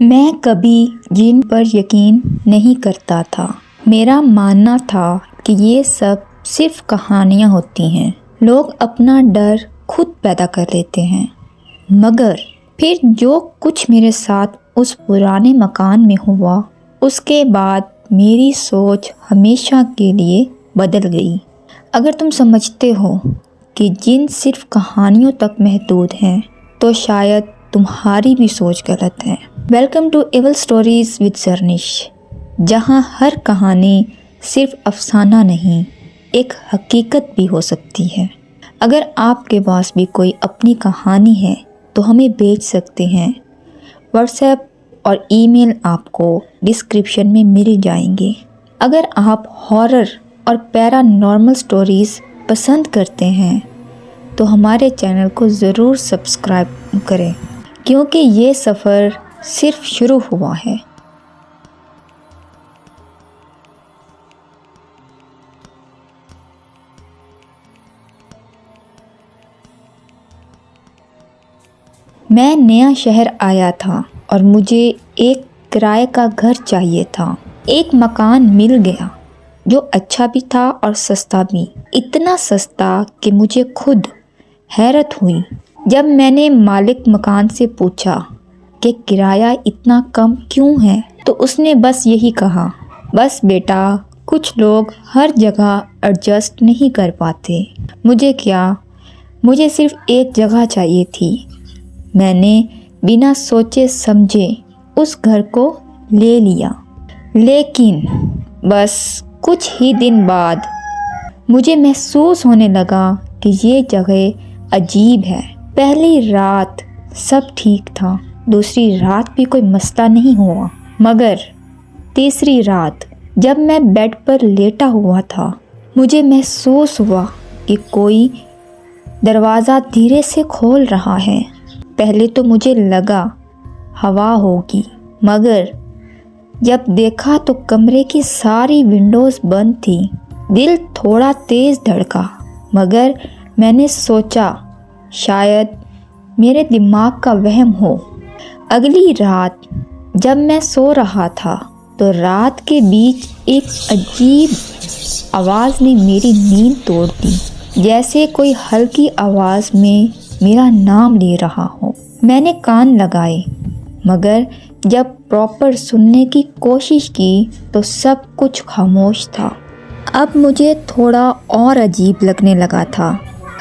میں کبھی جن پر یقین نہیں کرتا تھا۔ میرا ماننا تھا کہ یہ سب صرف کہانیاں ہوتی ہیں، لوگ اپنا ڈر خود پیدا کر لیتے ہیں۔ مگر پھر جو کچھ میرے ساتھ اس پرانے مکان میں ہوا، اس کے بعد میری سوچ ہمیشہ کے لیے بدل گئی۔ اگر تم سمجھتے ہو کہ جن صرف کہانیوں تک محدود ہیں، تو شاید تمہاری بھی سوچ غلط ہے۔ Welcome to evil stories with Zarnish, جہاں ہر کہانی صرف افسانہ نہیں، ایک حقیقت بھی ہو سکتی ہے۔ اگر آپ کے پاس بھی کوئی اپنی کہانی ہے تو ہمیں بھیج سکتے ہیں۔ واٹس ایپ اور ای میل آپ کو ڈسکرپشن میں مل جائیں گے۔ اگر آپ ہارر اور پیرا نارمل سٹوریز پسند کرتے ہیں تو ہمارے چینل کو ضرور سبسکرائب کریں، کیونکہ یہ سفر صرف شروع ہوا ہے۔ میں نیا شہر آیا تھا اور مجھے ایک کرائے کا گھر چاہیے تھا۔ ایک مکان مل گیا جو اچھا بھی تھا اور سستا بھی، اتنا سستا کہ مجھے خود حیرت ہوئی جب میں نے مالک مکان سے پوچھا کہ کرایہ اتنا کم کیوں ہے، تو اس نے بس یہی کہا، بس بیٹا، کچھ لوگ ہر جگہ ایڈجسٹ نہیں کر پاتے۔ مجھے کیا، مجھے صرف ایک جگہ چاہیے تھی۔ میں نے بنا سوچے سمجھے اس گھر کو لے لیا، لیکن بس کچھ ہی دن بعد مجھے محسوس ہونے لگا کہ یہ جگہ عجیب ہے۔ پہلی رات سب ٹھیک تھا، دوسری رات بھی کوئی مسئلہ نہیں ہوا، مگر تیسری رات جب میں بیڈ پر لیٹا ہوا تھا، مجھے محسوس ہوا کہ کوئی دروازہ دھیرے سے کھول رہا ہے۔ پہلے تو مجھے لگا ہوا ہوگی، مگر جب دیکھا تو کمرے کی ساری ونڈوز بند تھی۔ دل تھوڑا تیز دھڑکا، مگر میں نے سوچا شاید میرے دماغ کا وہم ہو۔ اگلی رات جب میں سو رہا تھا تو رات کے بیچ ایک عجیب آواز نے میری نیند توڑ دی، جیسے کوئی ہلکی آواز میں میرا نام لے رہا ہو۔ میں نے کان لگائے، مگر جب پراپر سننے کی کوشش کی تو سب کچھ خاموش تھا۔ اب مجھے تھوڑا اور عجیب لگنے لگا تھا۔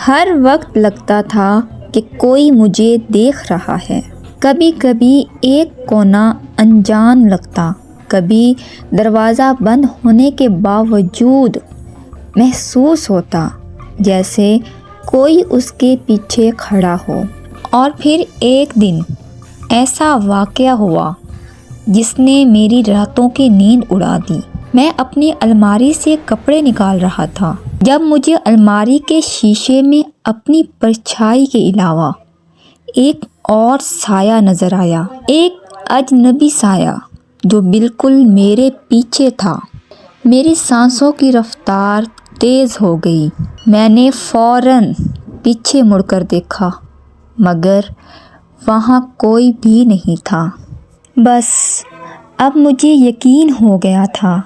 ہر وقت لگتا تھا کہ کوئی مجھے دیکھ رہا ہے۔ کبھی کبھی ایک کونا انجان لگتا، کبھی دروازہ بند ہونے کے باوجود محسوس ہوتا جیسے کوئی اس کے پیچھے کھڑا ہو۔ اور پھر ایک دن ایسا واقعہ ہوا جس نے میری راتوں کی نیند اڑا دی۔ میں اپنی الماری سے کپڑے نکال رہا تھا جب مجھے الماری کے شیشے میں اپنی پرچھائی کے علاوہ ایک اور سایہ نظر آیا، ایک اجنبی سایہ جو بالکل میرے پیچھے تھا۔ میری سانسوں کی رفتار تیز ہو گئی۔ میں نے فوراً پیچھے مڑ کر دیکھا، مگر وہاں کوئی بھی نہیں تھا۔ بس اب مجھے یقین ہو گیا تھا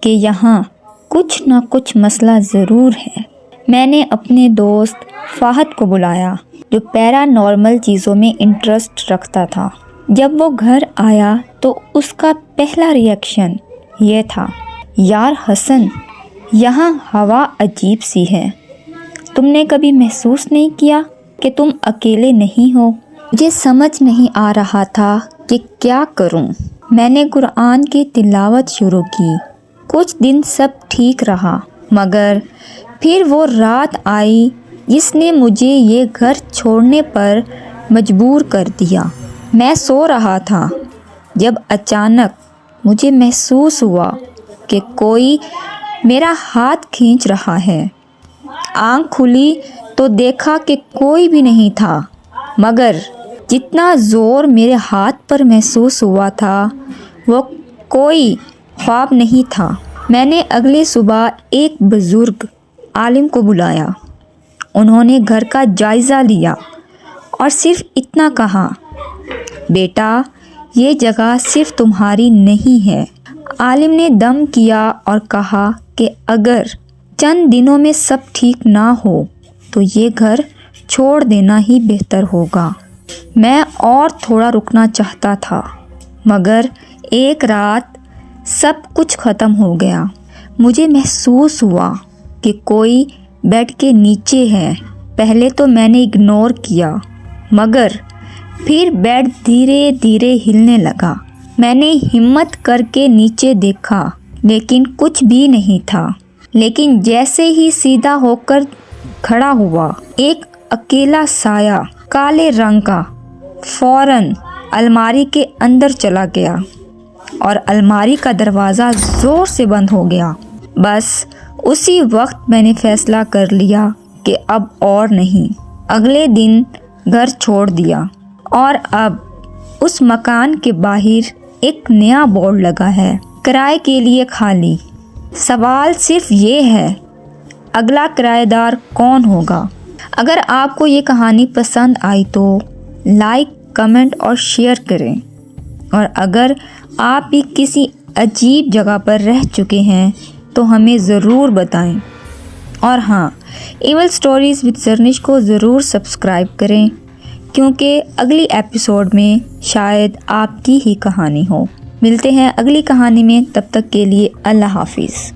کہ یہاں کچھ نہ کچھ مسئلہ ضرور ہے۔ میں نے اپنے دوست فہد کو بلایا، جو پیرا نارمل چیزوں میں انٹرسٹ رکھتا تھا۔ جب وہ گھر آیا تو اس کا پہلا ری ایکشن یہ تھا، یار حسن، یہاں ہوا عجیب سی ہے۔ تم نے کبھی محسوس نہیں کیا کہ تم اکیلے نہیں ہو؟ مجھے سمجھ نہیں آ رہا تھا کہ کیا کروں۔ میں نے قرآن کی تلاوت شروع کی۔ کچھ دن سب ٹھیک رہا، مگر پھر وہ رات آئی جس نے مجھے یہ گھر چھوڑنے پر مجبور کر دیا۔ میں سو رہا تھا جب اچانک مجھے محسوس ہوا کہ کوئی میرا ہاتھ کھینچ رہا ہے۔ آنکھ کھلی تو دیکھا کہ کوئی بھی نہیں تھا، مگر جتنا زور میرے ہاتھ پر محسوس ہوا تھا وہ کوئی خواب نہیں تھا۔ میں نے اگلے صبح ایک بزرگ عالم کو بلایا۔ انہوں نے گھر کا جائزہ لیا اور صرف اتنا کہا، بیٹا، یہ جگہ صرف تمہاری نہیں ہے۔ عالم نے دم کیا اور کہا کہ اگر چند دنوں میں سب ٹھیک نہ ہو تو یہ گھر چھوڑ دینا ہی بہتر ہوگا۔ میں اور تھوڑا رکنا چاہتا تھا، مگر ایک رات سب کچھ ختم ہو گیا۔ مجھے محسوس ہوا کہ کوئی بیڈ کے نیچے ہے۔ پہلے تو میں نے اگنور کیا، مگر پھر بیڈ دھیرے دھیرے ہلنے لگا۔ میں نے ہمت کر کے نیچے دیکھا، لیکن کچھ بھی نہیں تھا۔ لیکن جیسے ہی سیدھا ہو کر کھڑا ہوا، ایک اکیلا سایہ کالے رنگ کا فوراً الماری کے اندر چلا گیا اور الماری کا دروازہ زور سے بند ہو گیا۔ بس اسی وقت میں نے فیصلہ کر لیا کہ اب اور نہیں۔ اگلے دن گھر چھوڑ دیا اور اب اس مکان کے باہر ایک نیا بورڈ لگا ہے، کرائے کے لیے خالی۔ سوال صرف یہ ہے، اگلا کرایہ دار کون ہوگا؟ اگر آپ کو یہ کہانی پسند آئی تو لائک، کمنٹ اور شیئر کریں، اور اگر آپ بھی کسی عجیب جگہ پر رہ چکے ہیں تو ہمیں ضرور بتائیں۔ اور ہاں، ایول اسٹوریز وتھ زرنش کو ضرور سبسکرائب کریں، کیونکہ اگلی ایپیسوڈ میں شاید آپ کی ہی کہانی ہو۔ ملتے ہیں اگلی کہانی میں، تب تک کے لیے اللہ حافظ۔